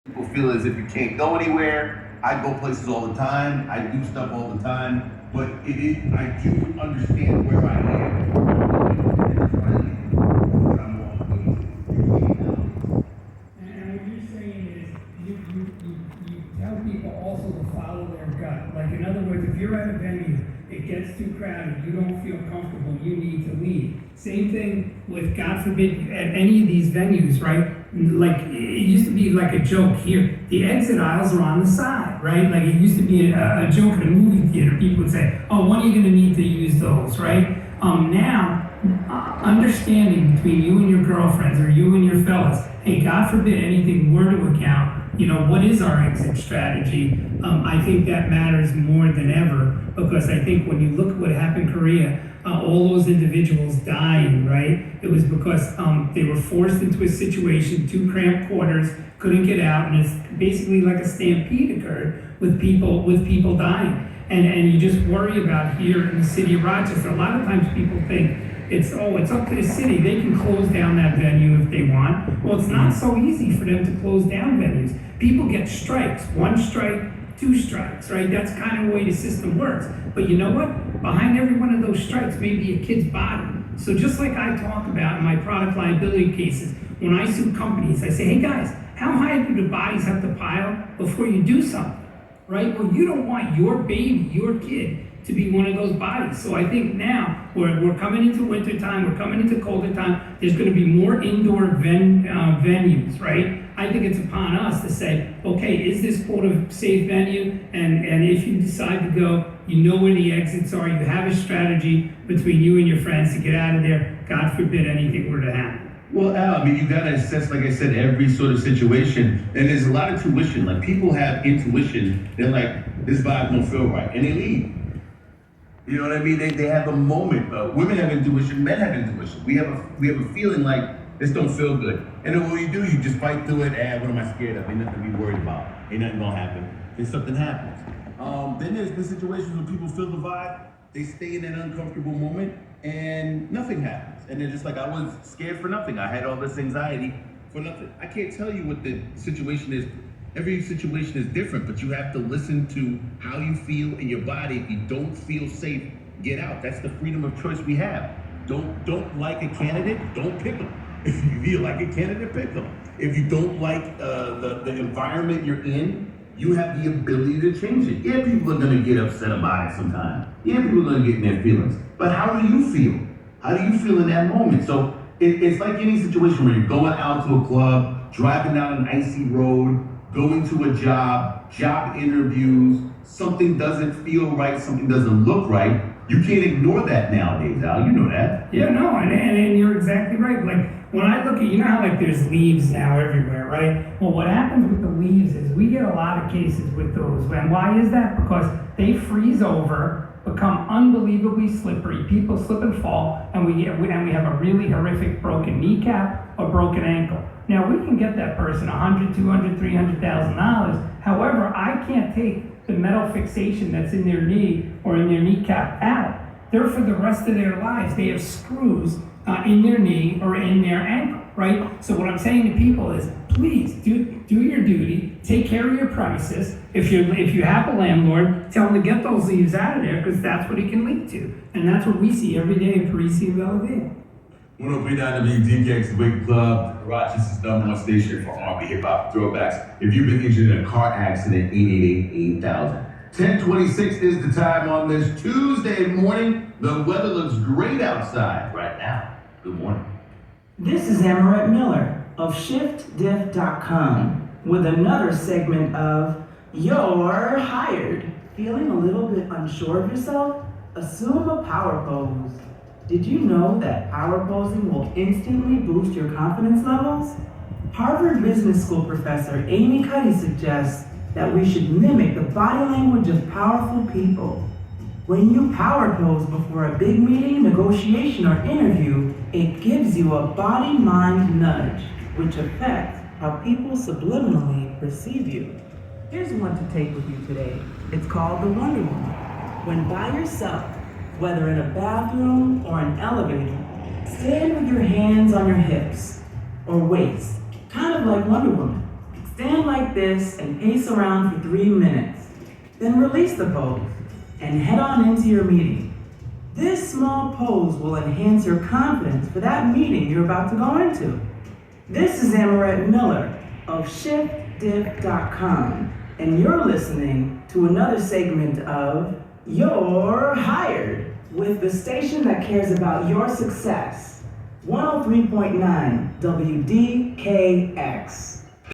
People feel as if you can't go anywhere. I go places all the time. I do stuff all the time. But I do understand where I am. But I'm always And what you're saying is, you tell people also to follow their gut. Like, in other words, if you're at a venue, it gets too crowded, you don't feel comfortable, you need to leave. Same thing with, God forbid, at any of these venues, right? Like, it used to be like a joke here, the exit aisles are on the side, right? Like, it used to be a joke in a movie theater. People would say, oh, when are you gonna need to use those, right? Now, understanding between you and your girlfriends or you and your fellas, hey, God forbid anything were to account, what is our exit strategy? I think that matters more than ever, because I think when you look at what happened in Korea, all those individuals dying, right? It was because they were forced into a situation, two cramped quarters, couldn't get out, and it's basically like a stampede occurred with people dying. And you just worry about here in the city of Rochester. A lot of times people think it's up to the city. They can close down that venue if they want. Well, it's not so easy for them to close down venues. People get strikes, one strike, two strikes, right? That's kind of the way the system works. But you know what? Behind every one of those strikes may be a kid's body. So just like I talk about in my product liability cases, when I sue companies, I say, hey guys, how high do the bodies have to pile before you do something? Right? Well, you don't want your baby, your kid, to be one of those bodies. So I think now we're coming into winter time, we're coming into colder time. There's going to be more indoor venues, right? I think it's upon us to say, okay, is this quote a safe venue? And if you decide to go, you know where the exits are. You have a strategy between you and your friends to get out of there. God forbid anything were to happen. Well, Al, I mean, you gotta assess, like I said, every sort of situation, and there's a lot of tuition. Like, people have intuition. They're like, this vibe don't feel right, and they leave. You know what I mean? They have a moment. Women have intuition. Men have intuition. We have a feeling like this don't feel good, and then what you do, you just fight through it. What am I scared of? Ain't nothing to be worried about. Ain't nothing gonna happen. Then something happens. Then there's the situations where people feel the vibe. They stay in that uncomfortable moment, and nothing happens. And they're just like, I was scared for nothing. I had all this anxiety for nothing. I can't tell you what the situation is. Every situation is different, but you have to listen to how you feel in your body. If you don't feel safe, get out. That's the freedom of choice we have. Don't like a candidate, don't pick them. If you feel like a candidate, pick them. If you don't like the environment you're in, you have the ability to change it. Yeah, people are gonna get upset about it sometimes. Yeah, people are gonna get in their feelings. But how do you feel? How do you feel in that moment? So it's like any situation where you're going out to a club, driving down an icy road, going to a job interviews, something doesn't feel right, something doesn't look right. You can't ignore that nowadays, Al. You know that. Yeah, no, and you're exactly right. Like, when I look at, how like there's leaves now everywhere, right? Well, what happens with the leaves is we get a lot of cases with those. And why is that? Because they freeze over, become unbelievably slippery. People slip and fall, and we have a really horrific broken kneecap or broken ankle. Now, we can get that person $100,000, $200,000, $300,000. However, I can't take the metal fixation that's in their knee or in their kneecap out. They're for the rest of their lives. They have screws in their knee or in their ankle, right? So what I'm saying to people is, please do your duty, take care of your premises. If you have a landlord, tell them to get those leaves out of there, because that's what it can lead to. And that's what we see every day in Parisi and Bellevue. 103.9 WDKX, the Wake Club, Rochester's #1 station for R&B hip hop throwbacks. If you've been injured in a car accident, 888-8000. 10:26 is the time on this Tuesday morning. The weather looks great outside right now. Good morning. This is Amaret Miller of ShiftDiff.com with another segment of You're Hired. Feeling a little bit unsure of yourself? Assume a power pose. Did you know that power posing will instantly boost your confidence levels? Harvard Business School professor Amy Cuddy suggests that we should mimic the body language of powerful people. When you power pose before a big meeting, negotiation, or interview, it gives you a body-mind nudge, which affects how people subliminally perceive you. Here's one to take with you today. It's called the Wonder Woman. When by yourself, whether in a bathroom or an elevator, stand with your hands on your hips or waist, kind of like Wonder Woman. Stand like this and pace around for 3 minutes. Then release the pose and head on into your meeting. This small pose will enhance your confidence for that meeting you're about to go into. This is Amaret Miller of ShiftDiff.com, and you're listening to another segment of You're Hired with the station that cares about your success. 103.9 WDKX.